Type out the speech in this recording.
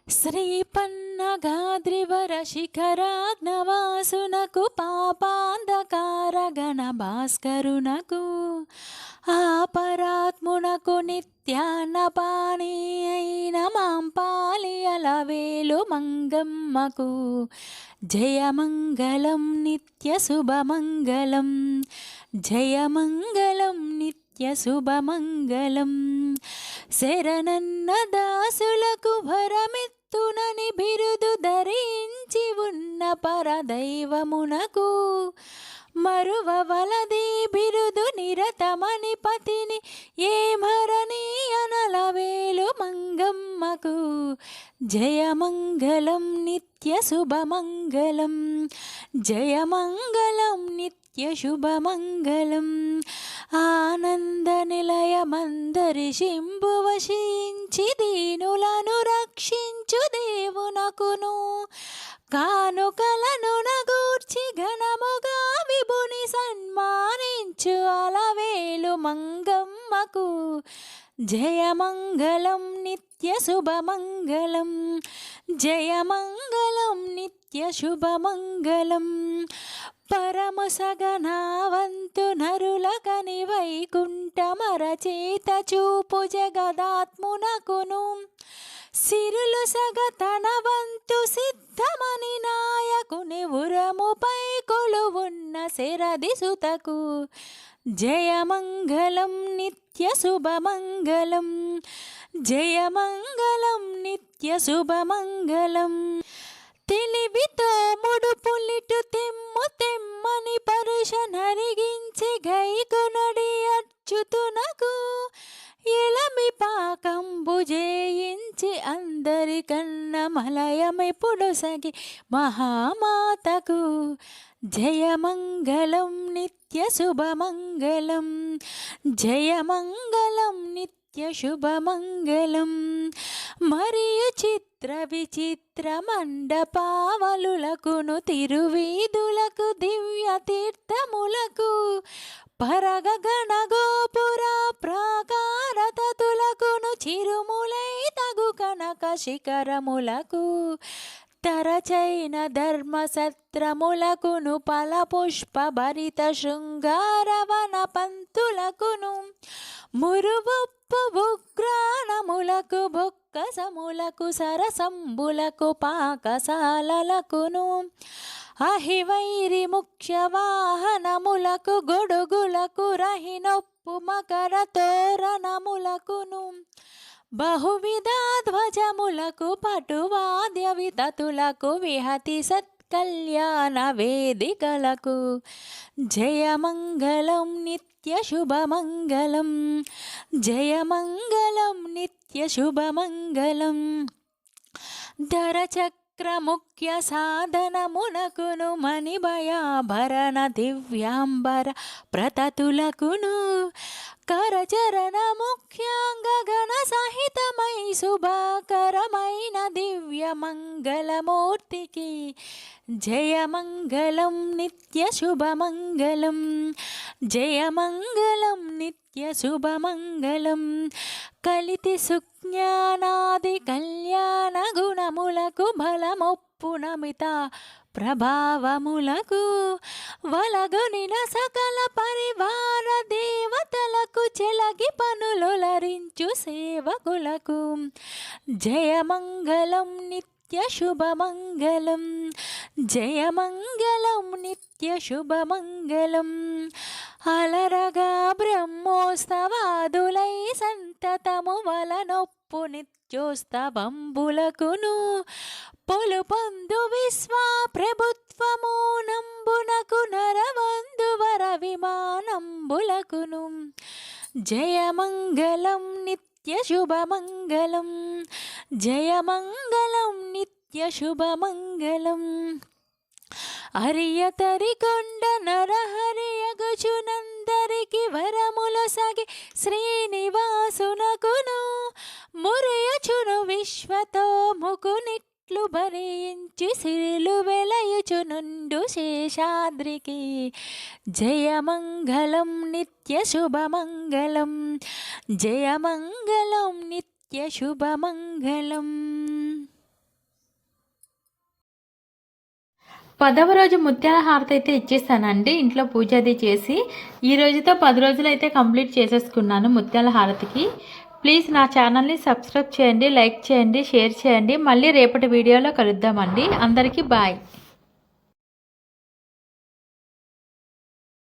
శ్రీపన్నగాద్రివరశిఖరాగ్నవాసునకు పాపాంధకార గణ భాస్కరునకు ఆపరాత్మునకు నిత్యాన్నపాణి అయిన మాంపాలి అలవేలు మంగమ్మకు జయమంగళం నిత్య శుభమంగళం జయమంగళం నిత్య శుభమంగళం శరణన్న దాసులకు భరమెత్తునని బిరుదు ధరించి ఉన్న పరదైవమునకు మరువవలది బిరుదు నిరతమని పతిని ఏమరని అనలవేలు మంగమ్మకు జయమంగళం నిత్య శుభమంగళం జయమంగళం నిత్య శుభమంగళం ఆనంద నిలయమందరి శంభువశించి దీనులను రక్షించు దేవునకును కానుకలను నగూర్చి ఘనముగా విభుని సన్మానించు అలవేలు మంగమ్మకు జయమంగళం నిత్య శుభమంగళం జయమంగళం నిత్య శుభమంగళం పరము సగనావంతు నరులకని వైకుంఠమరచేత చూపు జగదాత్మునకును సిరులు సగతనవంతు సిద్ధమని నాయకుని ఉరముపై కొలువున్న శరది సుతకు జయమంగళం నిత్య శుభమంగళం జయమంగళం నిత్య శుభమంగళం తెలివితో ముడుపులిటు తెమ్ము తెమ్మని పరుష నరిగించి గైకొనడి అచ్యుతునకు ఎలమి పాకంబు జయించి అందరికన్న మలయమెప్పుడు సగి మహామాతకు జయమంగళం నిత్య శుభమంగళం జయమంగళం నిత్య శుభమంగళం మరియు చిత్ర విచిత్ర మండపావలులకును తిరువీధులకు దివ్య తీర్థములకు పరగగణ గోపుర ప్రాకారతతులకును చిరుములై తగు కనక శిఖరములకు తరచైన ధర్మసత్రములకును ఫల పుష్ప భరిత శృంగారవన పంతులకును మురువొప్పు ఉగ్రాణములకు బొక్కసములకు సరసంబులకు పాకశాలలకును అహివైరి ముఖ్య వాహనములకు గొడుగులకు రహినొప్పు మకర తోరణములకును బహువిధ ధ్వజములకు పటువాద్య వితతులకు విహతి సత్కళ్యాణ వేదికలకు జయమంగళం నిత్య శుభమంగళం జయమంగళం నిత్య శుభమంగళం ధరచక్రముఖ్య సాధనమునకును మణిభయాభరణ దివ్యాంబర ప్రతతులకును కరచరణ ముఖ్యాంగ గణ సహితమై శుభాకరమైన దివ్య మంగళమూర్తికి జయమంగళం నిత్య శుభమంగళం జయమంగళం నిత్య శుభమంగళం కలితి సుజ్ఞానాది కళ్యాణ గుణములకు బలమొప్పునమిత ప్రభావములకు వలగొనిన సకల పరివార దేవతలకు చెలగి పనులొలరించు సేవకులకు జయమంగళం నిత్య శుభమంగళం జయమంగళం నిత్య శుభమంగళం అలరగా బ్రహ్మోత్సవాదులై సంతతము వలనొప్పు నిత్యోత్సవంబులకును పొలుపొందు విశ్వా ప్రభుత్వము నంబునకు నరవందువర విమానంబులకును జయమంగళం నిత్య శుభమంగళం జయమంగళం నిత్య శుభమంగళం అరియతరి కొండ నరహరియగుచునందరికి వరములొసగి శ్రీనివాసునకును మురయచును విశ్వతో ముకునిట్లు భరించి సిరులు వెలయుచునుండు శేషాద్రికి జయమంగళం నిత్య శుభమంగళం జయమంగళం నిత్య శుభమంగళం. 10వ రోజు ముత్యాల హారతి అయితే ఇచ్చేసానండి. ఇంట్లో పూజ అది చేసి ఈ రోజుతో 10 రోజులు అయితే కంప్లీట్ చేసేసుకున్నాను ముత్యాల హారతికి. ప్లీజ్ నా ఛానల్ని సబ్స్క్రైబ్ చేయండి, లైక్ చేయండి, షేర్ చేయండి. మళ్ళీ రేపటి వీడియోలో కలుద్దామండి. అందరికీ బాయ్.